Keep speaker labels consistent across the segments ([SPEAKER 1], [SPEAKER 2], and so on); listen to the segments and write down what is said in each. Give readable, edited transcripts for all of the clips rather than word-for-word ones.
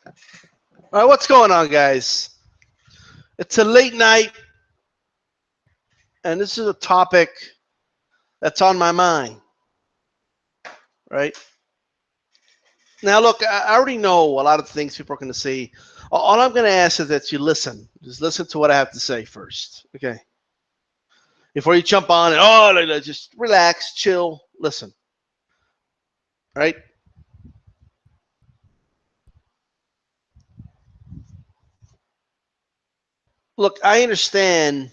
[SPEAKER 1] All right, what's going on, guys? It's a late night, and this is a topic that's on my mind, right? Now, look, I already know a lot of things people are going to say. All I'm going to ask is that you listen. Just listen to what I have to say first, okay? Before you jump on and, just relax, chill, listen, right? Look, I understand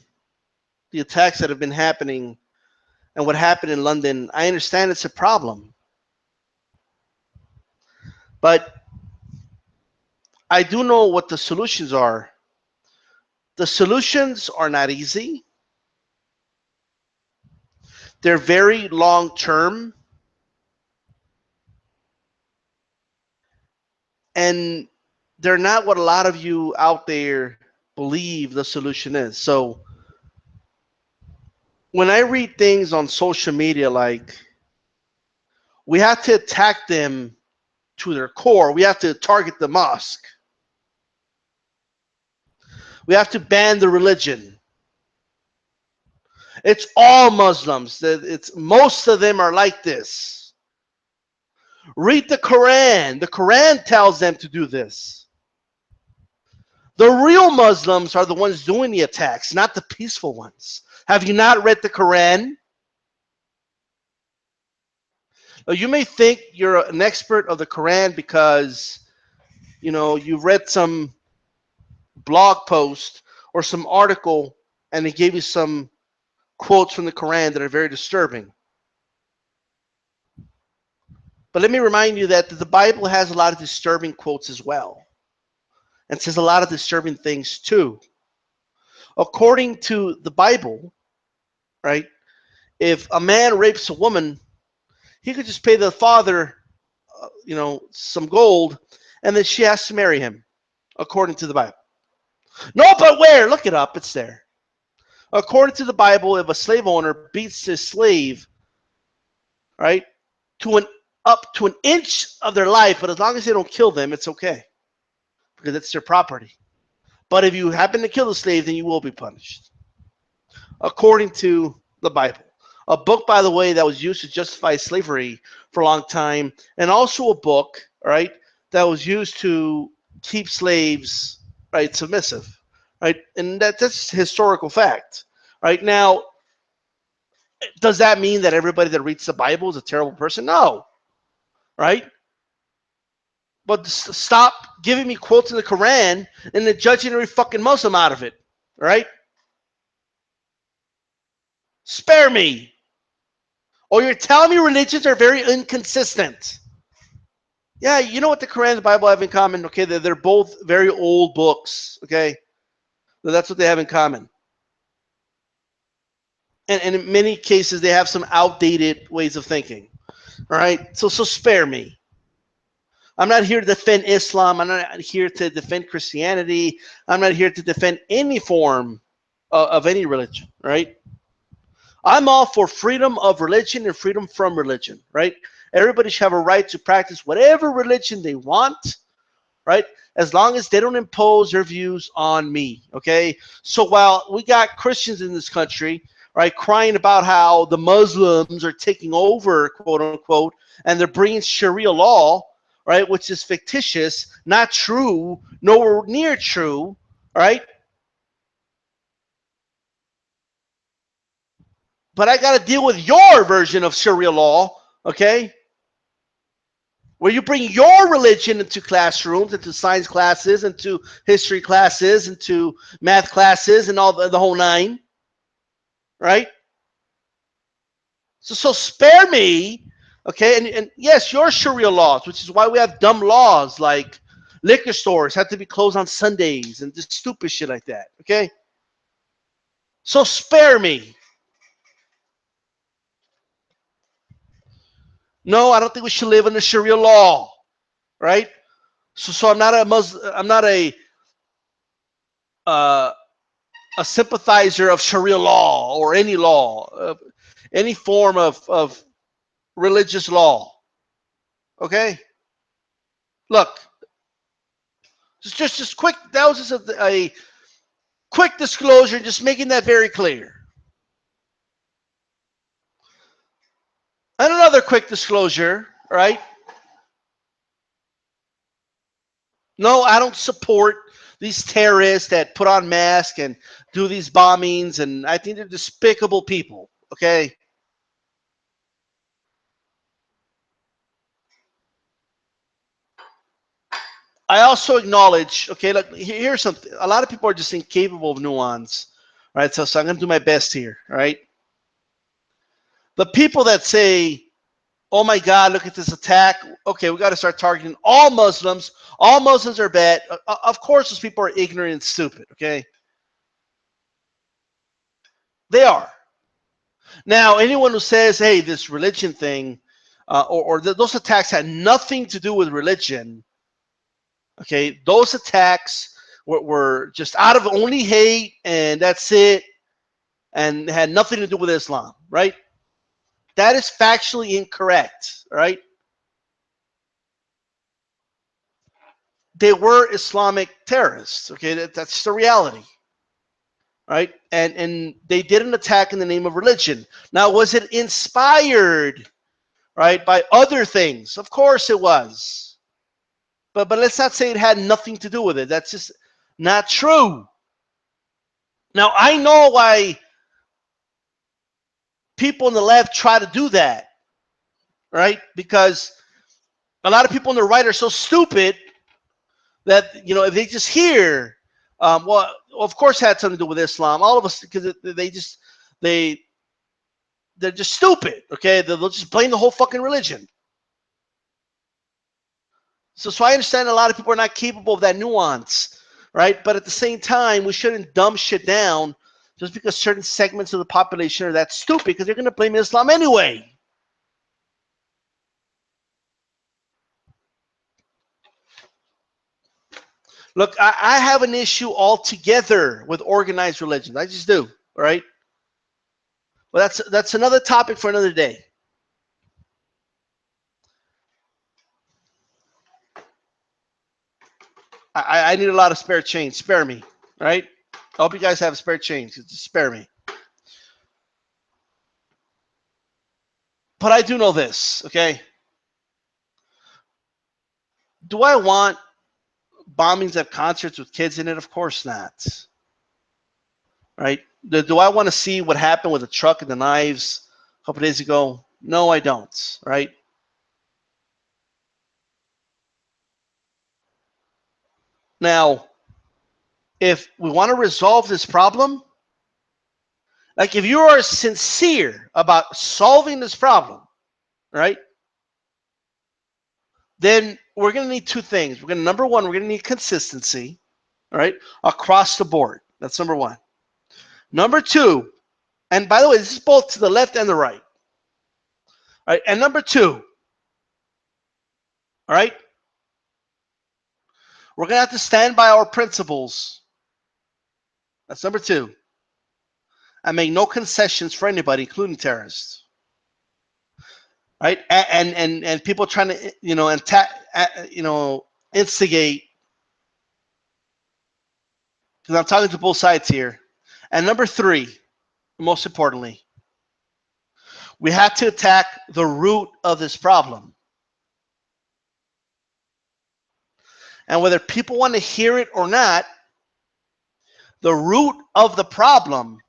[SPEAKER 1] the attacks that have been happening and what happened in London. I understand it's a problem, but I do know what the solutions are. The solutions are not easy. They're very long term, and they're not what a lot of you out there believe the solution is. So when I read things on social media like we have to attack them to their core, we have to target the mosque, we have to ban the religion. It's all Muslims. It's most of them are like this. Read the Quran. The Quran tells them to do this. The real Muslims are the ones doing the attacks, not the peaceful ones. Have you not read the Quran? You may think you're an expert of the Quran because you've read some blog post or some article and they gave you some quotes from the Quran that are very disturbing. But let me remind you that the Bible has a lot of disturbing quotes as well, and says a lot of disturbing things too. According to the Bible, right, if a man rapes a woman, he could just pay the father, some gold, and then she has to marry him, according to the Bible. No, but where? Look it up. It's there. According to the Bible, if a slave owner beats his slave, right, to an up to an inch of their life, but as long as they don't kill them, it's okay because it's their property. But if you happen to kill the slave, then you will be punished, according to the Bible. A book, by the way, that was used to justify slavery for a long time, and also a book, right, that was used to keep slaves, right, submissive, right, and that's historical fact, right. Now, does that mean that everybody that reads the Bible is a terrible person? No, right. But stop giving me quotes in the Quran and then judging every fucking Muslim out of it, right? Spare me. Or you're telling me religions are very inconsistent. Yeah, you know what the Quran and the Bible have in common? Okay, they're both very old books. Okay, that's what they have in common. And in many cases, they have some outdated ways of thinking. All right, so spare me. I'm not here to defend Islam. I'm not here to defend Christianity. I'm not here to defend any form of any religion. Right? I'm all for freedom of religion and freedom from religion. Right? Everybody should have a right to practice whatever religion they want, right? As long as they don't impose their views on me, okay? So while we got Christians in this country, right, crying about how the Muslims are taking over, quote unquote, and they're bringing Sharia law, right, which is fictitious, not true, nowhere near true, right? But I got to deal with your version of Sharia law, okay? Where you bring your religion into classrooms, into science classes, into history classes, into math classes, and all the whole nine, right? So spare me, okay? And yes, your Sharia laws, which is why we have dumb laws like liquor stores have to be closed on Sundays and just stupid shit like that, okay? So spare me. No, I don't think we should live under Sharia law, right? So I'm not a Muslim. I'm not uh, a sympathizer of Sharia law or any law, any form of religious law. Okay? Look, Just quick. That was just a quick disclosure, just making that very clear. And another quick disclosure, right? No, I don't support these terrorists that put on masks and do these bombings, and I think they're despicable people. Okay. I also acknowledge, okay, look, here's something. A lot of people are just incapable of nuance, right? So I'm going to do my best here, right? The people that say, oh my God, look at this attack. Okay, we got to start targeting all Muslims. All Muslims are bad. Of course, those people are ignorant and stupid, okay? They are. Now, anyone who says, hey, this religion thing, those attacks had nothing to do with religion, okay, those attacks were just out of only hate, and that's it, and had nothing to do with Islam, right? That is factually incorrect, right? They were Islamic terrorists, okay? That's the reality, right? And they did an attack in the name of religion. Now, was it inspired, right, by other things? Of course it was. But let's not say it had nothing to do with it. That's just not true. Now, I know why people on the left try to do that, right? Because a lot of people on the right are so stupid that, you know, if they just hear, well, of course it had something to do with Islam. All of us, because they they're just stupid, okay? They'll just blame the whole fucking religion. So I understand a lot of people are not capable of that nuance, right? But at the same time, we shouldn't dumb shit down just because certain segments of the population are that stupid, because they're going to blame Islam anyway. Look, I have an issue altogether with organized religions. I just do, right? Well, that's another topic for another day. I need a lot of spare change. Spare me, right? I hope you guys have spare change. Just spare me. But I do know this, okay? Do I want bombings at concerts with kids in it? Of course not. Right? Do I want to see what happened with the truck and the knives a couple days ago? No, I don't. Right? Now, if we want to resolve this problem, like if you are sincere about solving this problem, right? Then we're going to need two things. Number one, we're going to need consistency, right? Across the board. That's number one. Number two, and by the way, this is both to the left and the right. All right, and number two, all right, we're going to have to stand by our principles. That's number two. And make no concessions for anybody, including terrorists. Right? And people trying to, instigate, because I'm talking to both sides here. And number three, most importantly, we have to attack the root of this problem. And whether people want to hear it or not, the root of the problem,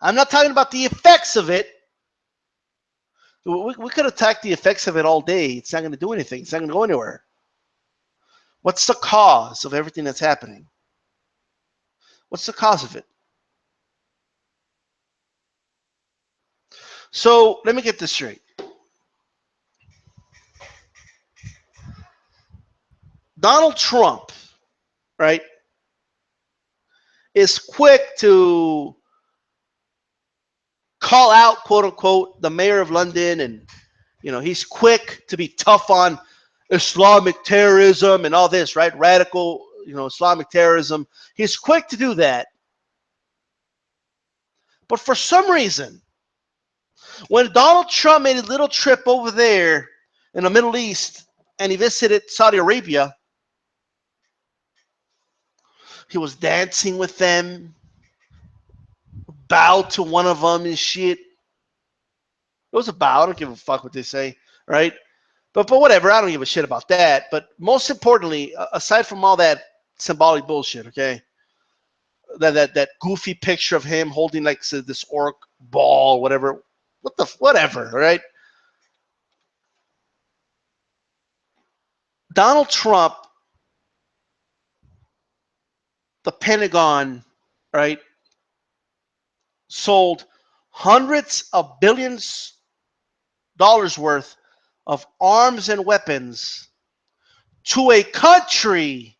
[SPEAKER 1] I'm not talking about the effects of it. We could attack the effects of it all day. It's not going to do anything. It's not going to go anywhere. What's the cause of everything that's happening? What's the cause of it? So let me get this straight. Donald Trump, right, is quick to call out, quote unquote, the mayor of London, and he's quick to be tough on Islamic terrorism and all this, right? Radical, Islamic terrorism. He's quick to do that. But for some reason, when Donald Trump made a little trip over there in the Middle East and he visited Saudi Arabia, He was dancing with them, bowed to one of them and shit. It was a bow. I don't give a fuck what they say, right? But whatever. I don't give a shit about that. But most importantly, aside from all that symbolic bullshit, okay, that goofy picture of him holding like this orc ball, whatever, whatever, right? Donald Trump, the Pentagon, right, sold hundreds of billions worth of arms and weapons to a country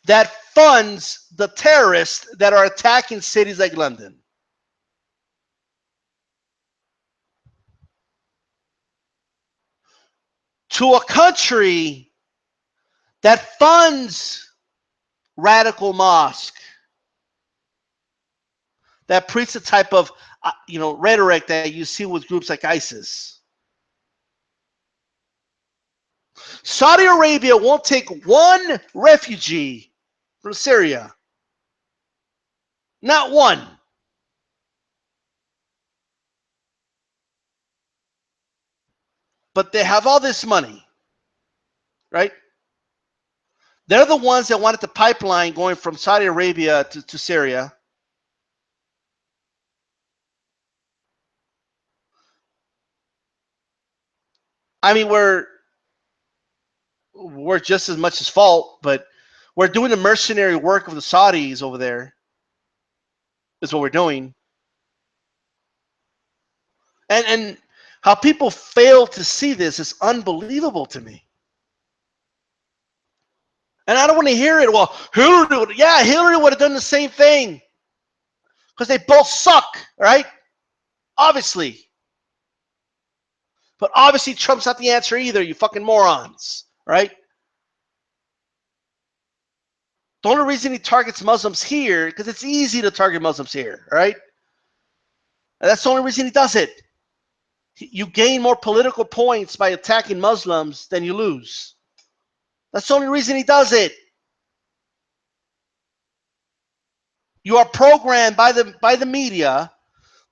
[SPEAKER 1] that funds the terrorists that are attacking cities like London. To a country that funds radical mosque, that preach the type of rhetoric that you see with groups like ISIS. Saudi Arabia won't take one refugee from Syria. Not one. But they have all this money, right? They're the ones that wanted the pipeline going from Saudi Arabia to Syria. I mean, we're just as much as fault, but we're doing the mercenary work of the Saudis over there. Is what we're doing. And how people fail to see this is unbelievable to me. And I don't want to hear it. Well, Hillary would have done the same thing. Because they both suck, right? Obviously. But obviously Trump's not the answer either, you fucking morons, right? The only reason he targets Muslims here, because it's easy to target Muslims here, right? And that's the only reason he does it. You gain more political points by attacking Muslims than you lose. That's the only reason he does it. You are programmed by the media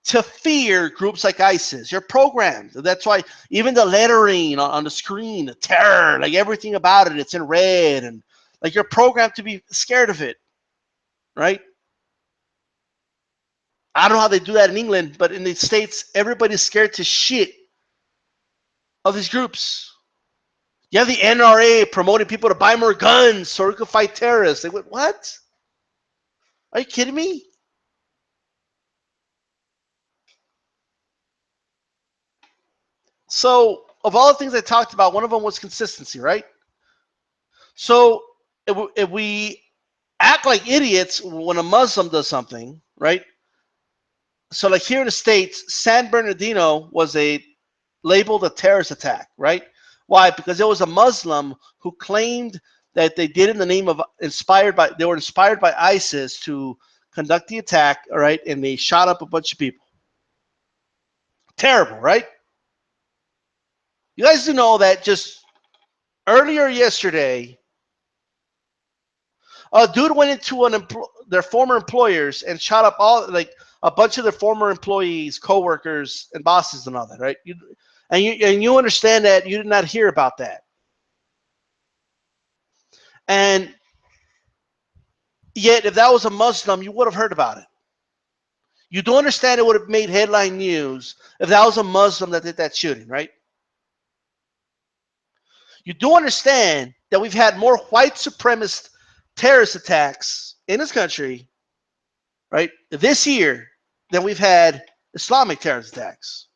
[SPEAKER 1] to fear groups like ISIS. You're programmed. That's why even the lettering on the screen, the terror, like everything about it, it's in red, and like you're programmed to be scared of it, right? I don't know how they do that in England, but in the States, everybody's scared to shit of these groups. You have the NRA promoting people to buy more guns so we can fight terrorists. They went, what? Are you kidding me? So, of all the things I talked about, one of them was consistency, right? So, if we act like idiots when a Muslim does something, right? So, like here in the States, San Bernardino was labeled a terrorist attack, right? Why? Because there was a Muslim who claimed that they did in the name of they were inspired by ISIS to conduct the attack, all right? And they shot up a bunch of people. Terrible, right? You guys do know that just earlier yesterday, a dude went into their former employers and shot up a bunch of their former employees, coworkers, and bosses and all that, right? You understand that you did not hear about that. And yet, if that was a Muslim, you would have heard about it. You do understand it would have made headline news if that was a Muslim that did that shooting, right? You do understand that we've had more white supremacist terrorist attacks in this country, right, this year than we've had Islamic terrorist attacks.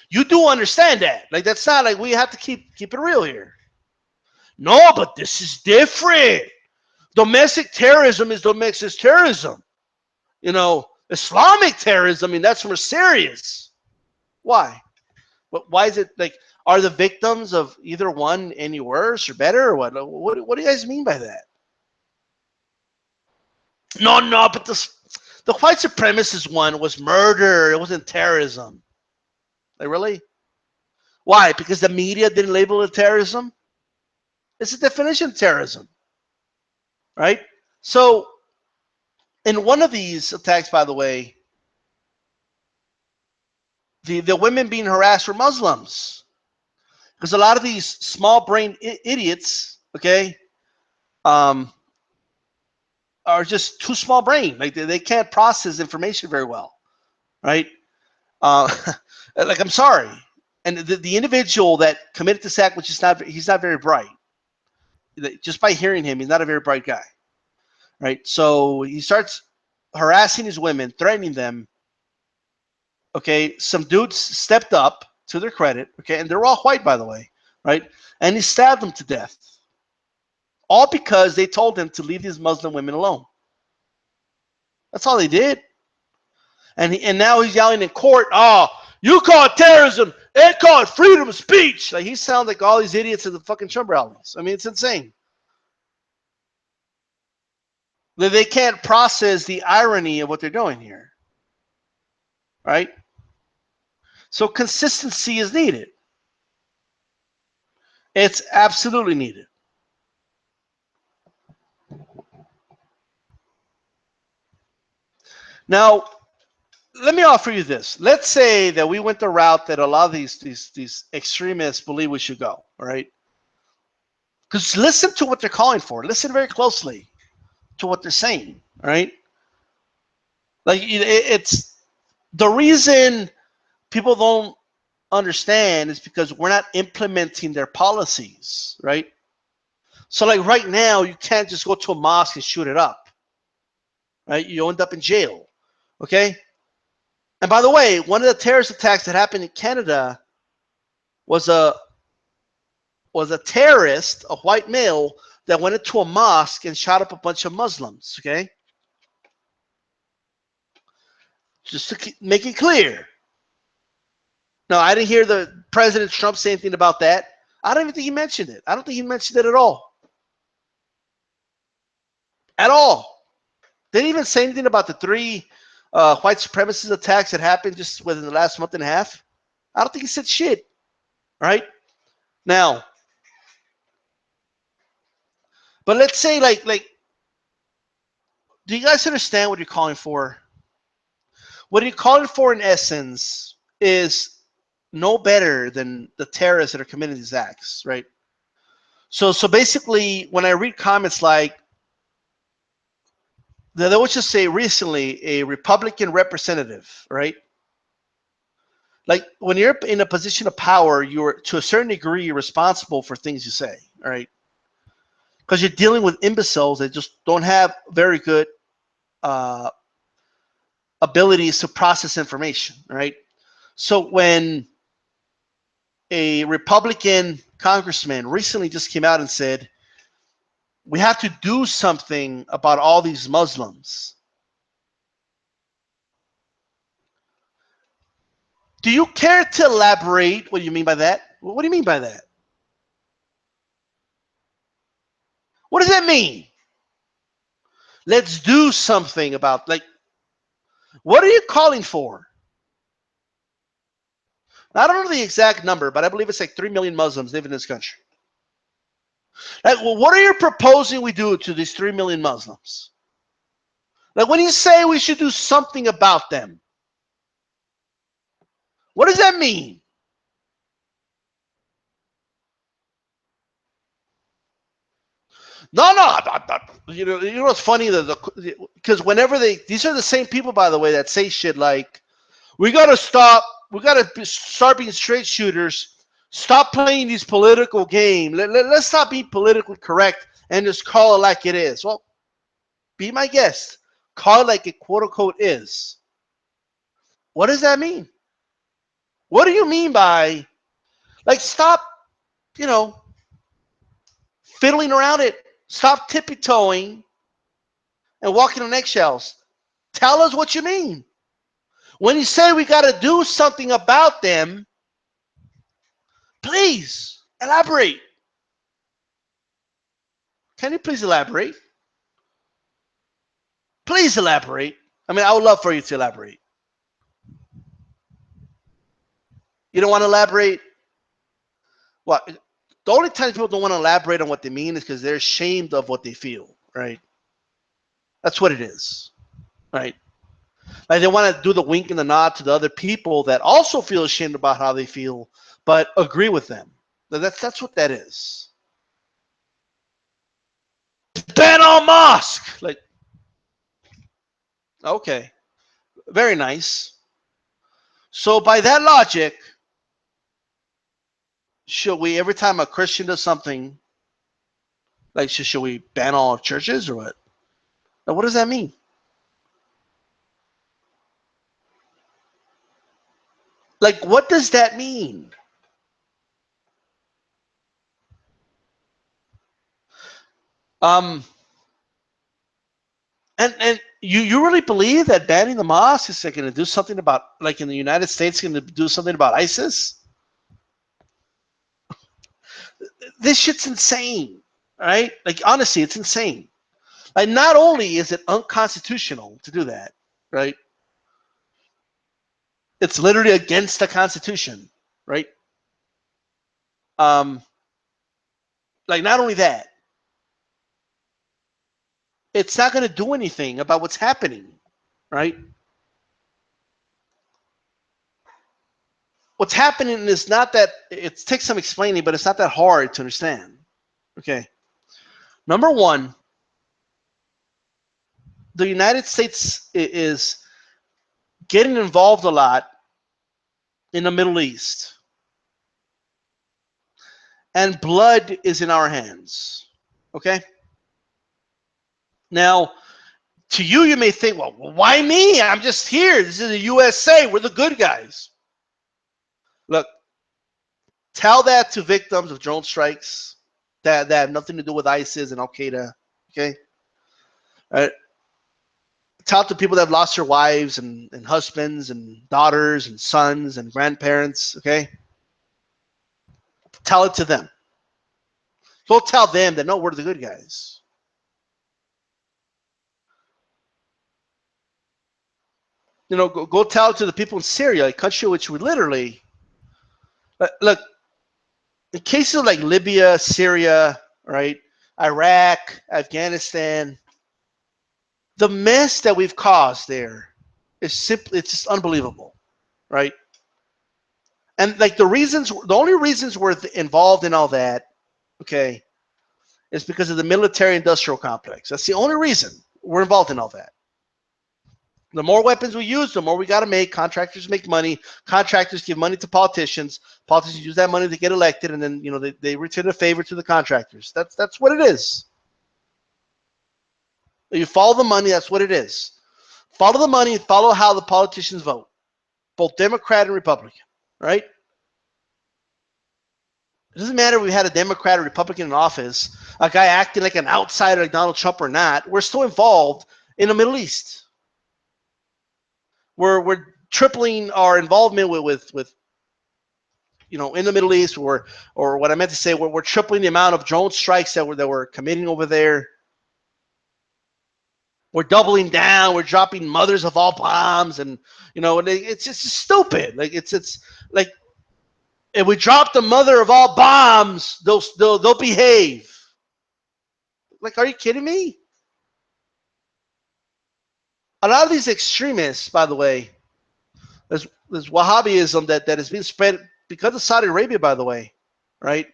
[SPEAKER 1] You do understand that. Like, that's not like we have to keep it real here. No, but this is different. Domestic terrorism is domestic terrorism. Islamic terrorism, I mean, that's more serious. Why? But why is it like, are the victims of either one any worse or better or what? What do you guys mean by that? No, but the white supremacist one was murder. It wasn't terrorism. Like, really? Why? Because the media didn't label it terrorism? It's a definition of terrorism, right? So in one of these attacks, by the way, the women being harassed were Muslims, because a lot of these small brain idiots, okay, um, are just too small brain. Like they can't process information very well, right? Uh, like I'm sorry, and the individual that committed this act, which is not, he's not very bright. Just by hearing him, he's not a very bright guy, right? So he starts harassing these women, threatening them. Okay, some dudes stepped up to their credit. Okay, and they're all white, by the way, right? And he stabbed them to death, all because they told him to leave these Muslim women alone. That's all they did. And now he's yelling in court, "Oh, you call it terrorism? They call it freedom of speech." Like he sounds like all these idiots at the fucking Trump rallies. I mean, it's insane. They can't process the irony of what they're doing here, right? So consistency is needed. It's absolutely needed. Now, let me offer you this. Let's say that we went the route that a lot of these extremists believe we should go, all right? Because listen to what they're calling for. Listen very closely to what they're saying, all right? Like it's the reason people don't understand is because we're not implementing their policies, right? So like right now, you can't just go to a mosque and shoot it up, right? You end up in jail, okay? And by the way, one of the terrorist attacks that happened in Canada was a terrorist, a white male, that went into a mosque and shot up a bunch of Muslims, okay? Just to make it clear. No, I didn't hear the President Trump say anything about that. I don't even think he mentioned it. I don't think he mentioned it at all. At all. They didn't even say anything about the three white supremacist attacks that happened just within the last month and a half. I don't think he said shit. Right? Now, but let's say like do you guys understand what you're calling for? What you're calling for in essence is no better than the terrorists that are committing these acts, right? So basically when I read comments like there was just say recently a Republican representative, right? Like when you're in a position of power, you're to a certain degree responsible for things you say, all right? Because you're dealing with imbeciles that just don't have very good uh, abilities to process information, right? So when a Republican congressman recently just came out and said, we have to do something about all these Muslims. Do you care to elaborate what do you mean by that? What do you mean by that? What does that mean? Let's do something about, like, what are you calling for? I don't know the exact number, but I believe it's like 3 million Muslims live in this country. Like, well, what are you proposing we do to these 3 million Muslims? Like, when you say we should do something about them, what does that mean? No. You know what's funny? Because whenever these are the same people, by the way, that say shit like, we gotta start being straight shooters. Stop playing these political games. Let's stop being politically correct and just call it like it is. Well, be my guest. Call it like it quote unquote is. What does that mean? What do you mean by, like, stop, you know, fiddling around it. Stop tippy-toeing and walking on eggshells. Tell us what you mean. When you say we got to do something about them, please elaborate. Can you please elaborate? Please elaborate. I mean, I would love for you to elaborate. You don't want to elaborate? What? The only time people don't want to elaborate on what they mean is because they're ashamed of what they feel, right? That's what it is, right? Like they want to do the wink and the nod to the other people that also feel ashamed about how they feel, but agree with them. That's what that is. Ban on Musk. Like, okay, very nice. So by that logic, should we, every time a Christian does something, like should we ban all churches or what? Now, what does that mean? Like, what does that mean? Um, and you really believe that banning the mosque is going to do something about, like in the United States, going to do something about ISIS? This shit's insane, right? Like, honestly, it's insane. Like, not only is it unconstitutional to do that, right? It's literally against the Constitution, right? Um, like, not only that, it's not going to do anything about what's happening, right? What's happening is not that it takes some explaining, but it's not that hard to understand. Okay. Number one, the United States is getting involved a lot in the Middle East, and blood is in our hands. Okay. Now, to you, you may think, well, why me? I'm just here. This is the USA. We're the good guys. Look, tell that to victims of drone strikes that have nothing to do with ISIS and Al Qaeda. Okay. All right. Tell it to people that have lost their wives and husbands and daughters and sons and grandparents. Okay. Tell it to them. Go tell them that no, we're the good guys. You know, go tell it to the people in Syria, a country which we literally look in cases like Libya, Syria, right, Iraq, Afghanistan. The mess that we've caused there is simply—it's just unbelievable, right? And like the only reasons we're involved in all that, okay, is because of the military-industrial complex. That's the only reason we're involved in all that. The more weapons we use, the more we got to make. Contractors make money. Contractors give money to politicians. Politicians use that money to get elected, and then they return a favor to the contractors. That's what it is. You follow the money. That's what it is. Follow the money. Follow how the politicians vote, both Democrat and Republican. Right? It doesn't matter if we had a Democrat or Republican in office, a guy acting like an outsider like Donald Trump or not. We're still involved in the Middle East. We're tripling our involvement with in the Middle East, or what I meant to say, we're tripling the amount of drone strikes that we're committing over there. We're doubling down. We're dropping mothers of all bombs, and it's just stupid. Like it's like if we drop the mother of all bombs, they'll behave. Like, are you kidding me? A lot of these extremists, by the way, there's Wahhabism that is being spread because of Saudi Arabia, by the way, right?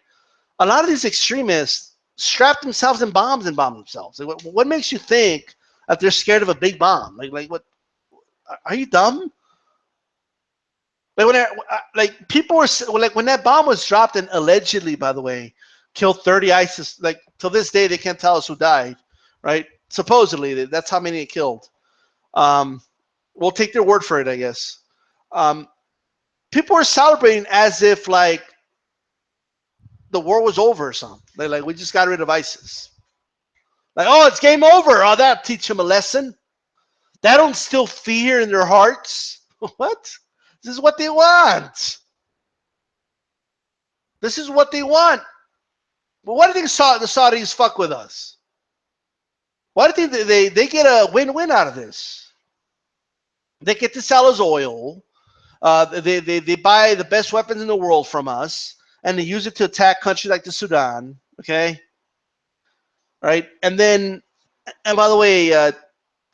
[SPEAKER 1] A lot of these extremists strap themselves in bombs and bomb themselves. Like, what makes you think that they're scared of a big bomb? Like what? Are you dumb? Like people were like when that bomb was dropped and allegedly, by the way, killed 30 ISIS. Like till this day, they can't tell us who died, right? Supposedly, that's how many it killed. We'll take their word for it, I guess. People were celebrating as if like the war was over or something. Like we just got rid of ISIS. Like, oh, it's game over. Oh, that'll teach them a lesson. That'll instill fear in their hearts. What? This is what they want. This is what they want. But why do you think the Saudis fuck with us? Why do you think they get a win-win out of this? They get to sell us oil. They buy the best weapons in the world from us, and they use it to attack countries like the Sudan. Okay, right? And then, and by the way,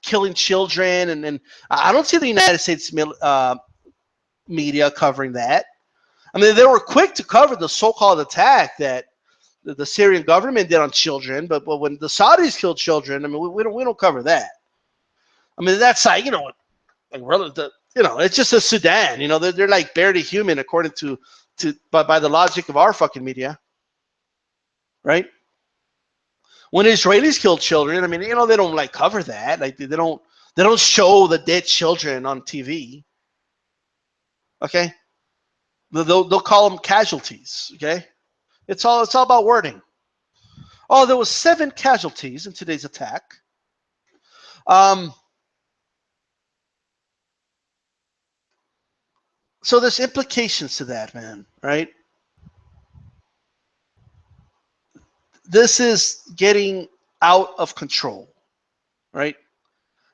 [SPEAKER 1] killing children, and I don't see the United States media covering that. I mean, they were quick to cover the so-called attack that the Syrian government did on children, but when the Saudis killed children, I mean, we don't cover that. I mean, that's like, it's just a Sudan. They're like barely human according to by the logic of our fucking media, right? When Israelis kill children, I mean, they don't like cover that. Like they don't show the dead children on TV. Okay, they'll call them casualties. Okay, it's all about wording. Oh, there was 7 casualties in today's attack. So there's implications to that, man, right? This is getting out of control, right?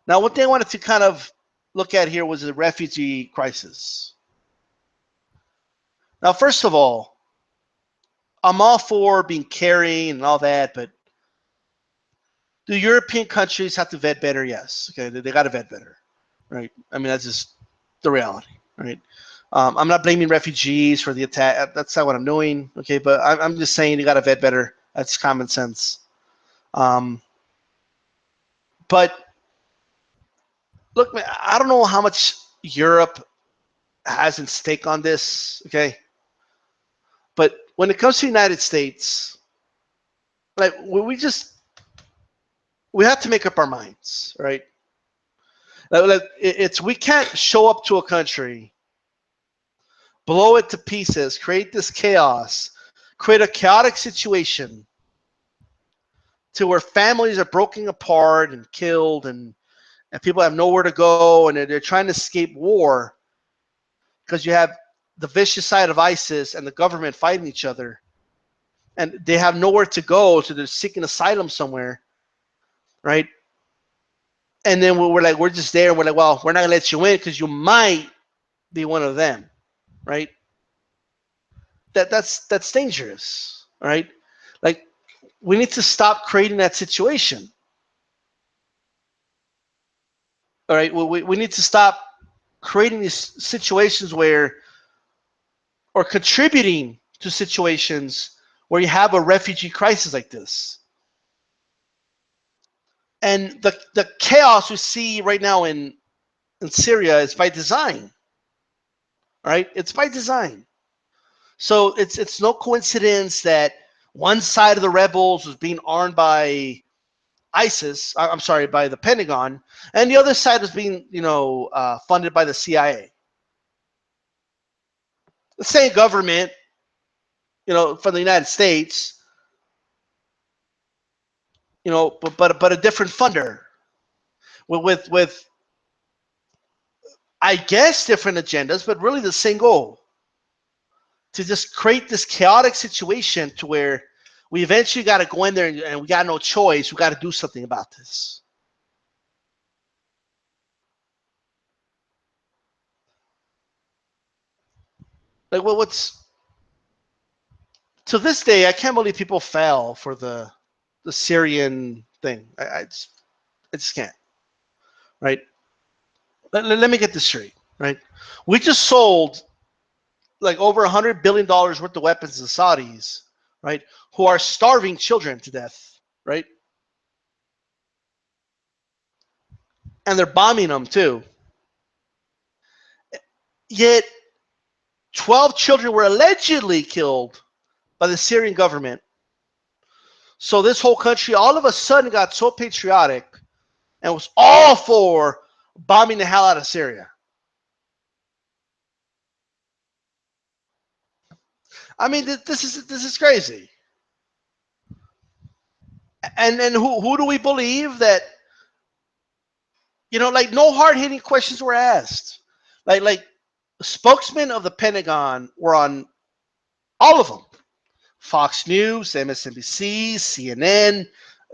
[SPEAKER 1] Now, one thing I wanted to kind of look at here was the refugee crisis. Now, first of all, I'm all for being caring and all that, but do European countries have to vet better? Yes. Okay, they got to vet better, right? I mean, that's just the reality, right? I'm not blaming refugees for the attack. That's not what I'm doing, okay? But I'm just saying you got to vet better. That's common sense. But look, man, I don't know how much Europe has in stake on this, okay? But when it comes to the United States, like we have to make up our minds, right? Like we can't show up to a country, blow it to pieces, create this chaos, create a chaotic situation to where families are broken apart and killed, and people have nowhere to go, and they're trying to escape war because you have the vicious side of ISIS and the government fighting each other, and they have nowhere to go, so they're seeking asylum somewhere, right? And then we're just there, and we're like, well, we're not gonna let you in because you might be one of them, right? That's dangerous, right? Like, we need to stop creating that situation. All right, we need to stop creating these situations or contributing to situations where you have a refugee crisis like this. And the chaos we see right now in Syria is by design, right? It's by design. So it's no coincidence that one side of the rebels was being armed by ISIS. I'm sorry, by the Pentagon, and the other side was being, funded by the CIA. The same government, from the United States, but a different funder with I guess different agendas, but really the same goal: to just create this chaotic situation to where we eventually got to go in there and we got no choice. We got to do something about this. Like, well, what's to this day, I can't believe people fell for the Syrian thing. I just can't. Right? Let me get this straight. Right? We just sold like over $100 billion worth of weapons to the Saudis, right? Who are starving children to death, right? And they're bombing them too. Yet 12 children were allegedly killed by the Syrian government. So this whole country all of a sudden got so patriotic and was all for bombing the hell out of Syria. I mean, this is crazy. And then who do we believe that? Like, no hard hitting questions were asked. Like spokesmen of the Pentagon were on all of them: Fox News, MSNBC, CNN,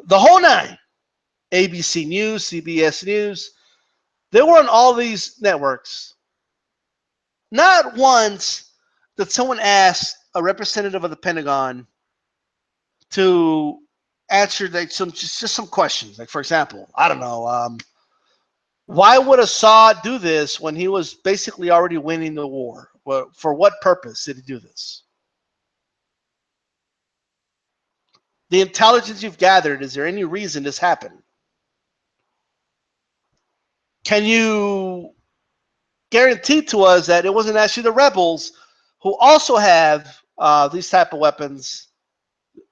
[SPEAKER 1] the whole nine, ABC News, CBS News. They were on all these networks. Not once did someone ask a representative of the Pentagon to answer like just some questions. Like, for example, I don't know, why would Assad do this when he was basically already winning the war? Well, for what purpose did he do this? The intelligence you've gathered, is there any reason this happened? Can you guarantee to us that it wasn't actually the rebels who also have these type of weapons,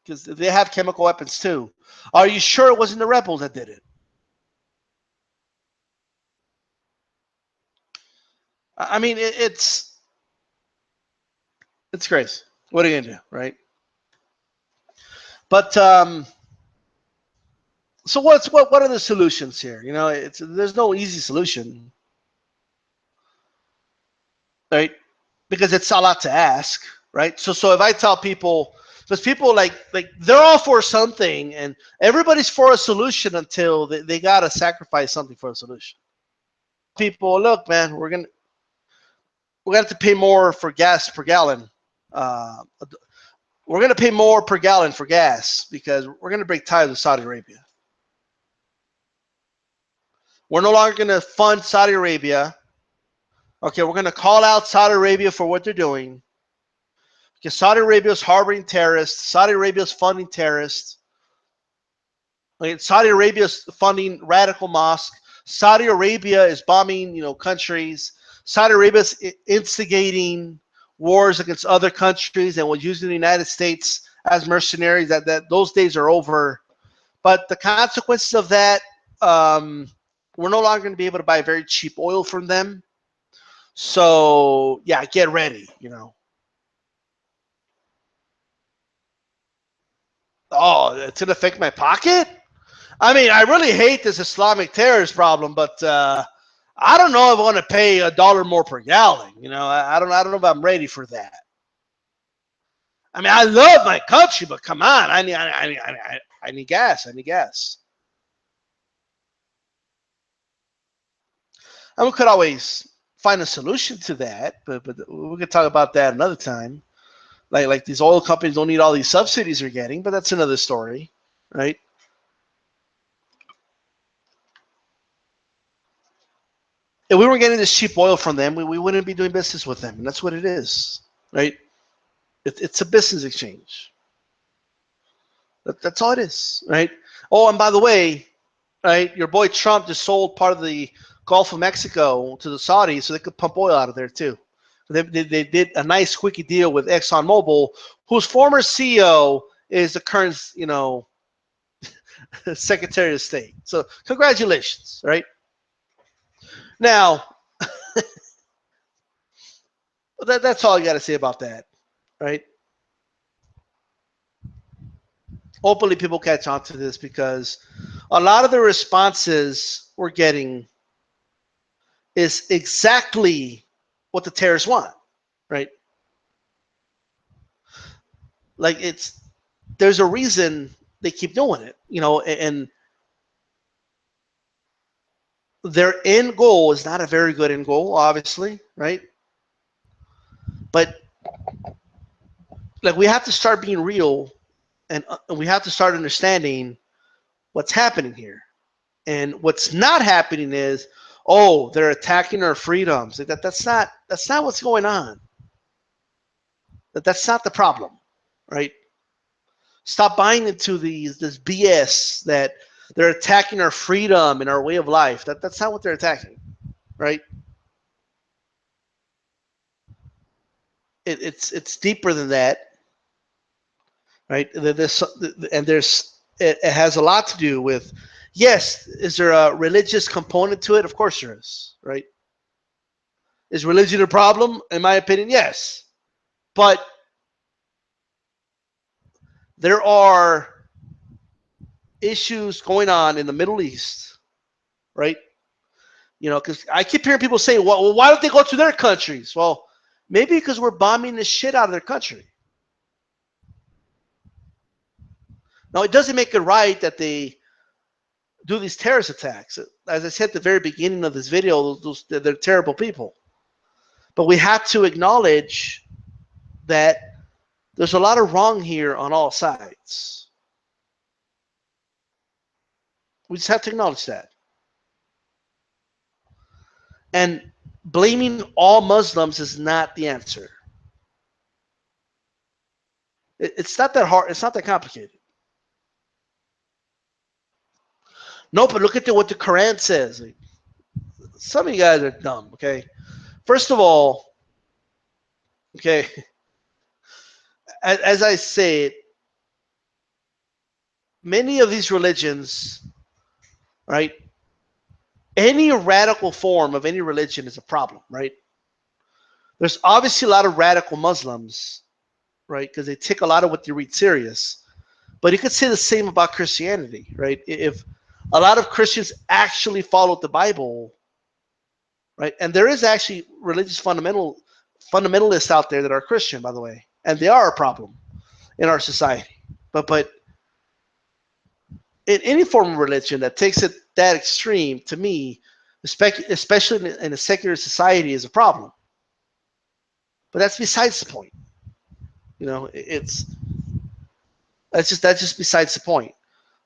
[SPEAKER 1] because they have chemical weapons too? Are you sure it wasn't the rebels that did it? I mean, it's crazy. What are you gonna do, right? But so what are the solutions here? You know, there's no easy solution, right? Because it's a lot to ask, right? So if I tell people, because people like they're all for something, and everybody's for a solution until they gotta sacrifice something for a solution. People, look, man, we're gonna have to pay more for gas per gallon. Uh, we're gonna pay more per gallon for gas because we're gonna break ties with Saudi Arabia. We're no longer gonna fund Saudi Arabia. Okay, we're gonna call out Saudi Arabia for what they're doing. Because Saudi Arabia is harboring terrorists. Saudi Arabia is funding terrorists. Saudi Arabia is funding radical mosques. Saudi Arabia is bombing, countries. Saudi Arabia is instigating wars against other countries and was using the United States as mercenaries. That those days are over. But the consequences of that, we're no longer going to be able to buy very cheap oil from them. So yeah, get ready. Oh, it's going to affect my pocket? I mean, I really hate this Islamic terrorist problem, but I don't know if I want to pay $1 more per gallon. I don't know if I'm ready for that. I mean, I love my country, but come on, I need gas. I need gas. And we could always find a solution to that, but we could talk about that another time. Like these oil companies don't need all these subsidies they're getting, but that's another story, right? If we weren't getting this cheap oil from them, we wouldn't be doing business with them, and that's what it is, right? It's a business exchange. That's all it is, right? Oh, and by the way, right, your boy Trump just sold part of the Gulf of Mexico to the Saudis so they could pump oil out of there too. They did a nice quickie deal with ExxonMobil, whose former CEO is the current, Secretary of State. So congratulations, right? Now, that's all I got to say about that, right? Hopefully people catch on to this, because a lot of the responses we're getting is exactly what the terrorists want, right? Like there's a reason they keep doing it, and their end goal is not a very good end goal, obviously, right? But like, we have to start being real, and we have to start understanding what's happening here. And what's not happening is, oh, they're attacking our freedoms. Like that's not what's going on. That's not the problem, right? Stop buying into this BS that they're attacking our freedom and our way of life. That's not what they're attacking, right? It's deeper than that, right? It has a lot to do with, yes, is there a religious component to it? Of course there is, right? Is religion a problem? In my opinion, yes. But there are issues going on in the Middle East, right? Because I keep hearing people say, well, why don't they go to their countries? Well, maybe because we're bombing the shit out of their country. Now, it doesn't make it right that they do these terrorist attacks. As I said at the very beginning of this video, they're terrible people. But we have to acknowledge that There's a lot of wrong here on all sides. We just have to acknowledge that. And blaming all Muslims is not the answer. It's not that hard. It's not that complicated. No, but look at what the Quran says. Like, some of you guys are dumb, okay? First of all, okay, as I said, many of these religions, right? Any radical form of any religion is a problem, right? There's obviously a lot of radical Muslims, right? Because they take a lot of what they read serious. But you could say the same about Christianity, right? If a lot of Christians actually followed the Bible, right? And there is actually religious fundamentalists out there that are Christian, by the way, and they are a problem in our society. But in any form of religion that takes it that extreme, to me, especially in a secular society, is a problem. But that's besides the point. You know, that's just besides the point.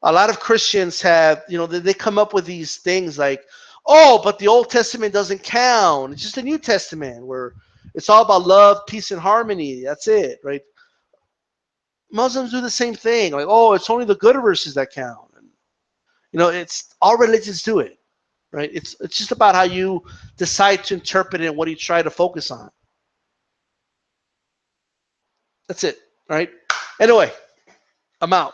[SPEAKER 1] A lot of Christians have, you know, they come up with these things like, oh, but the Old Testament doesn't count. It's just the New Testament where it's all about love, peace, and harmony. That's it, right? Muslims do the same thing. Like, oh, it's only the good verses that count. And, you know, it's all religions do it, right? It's just about how you decide to interpret it and what you try to focus on. That's it, right? Anyway, I'm out.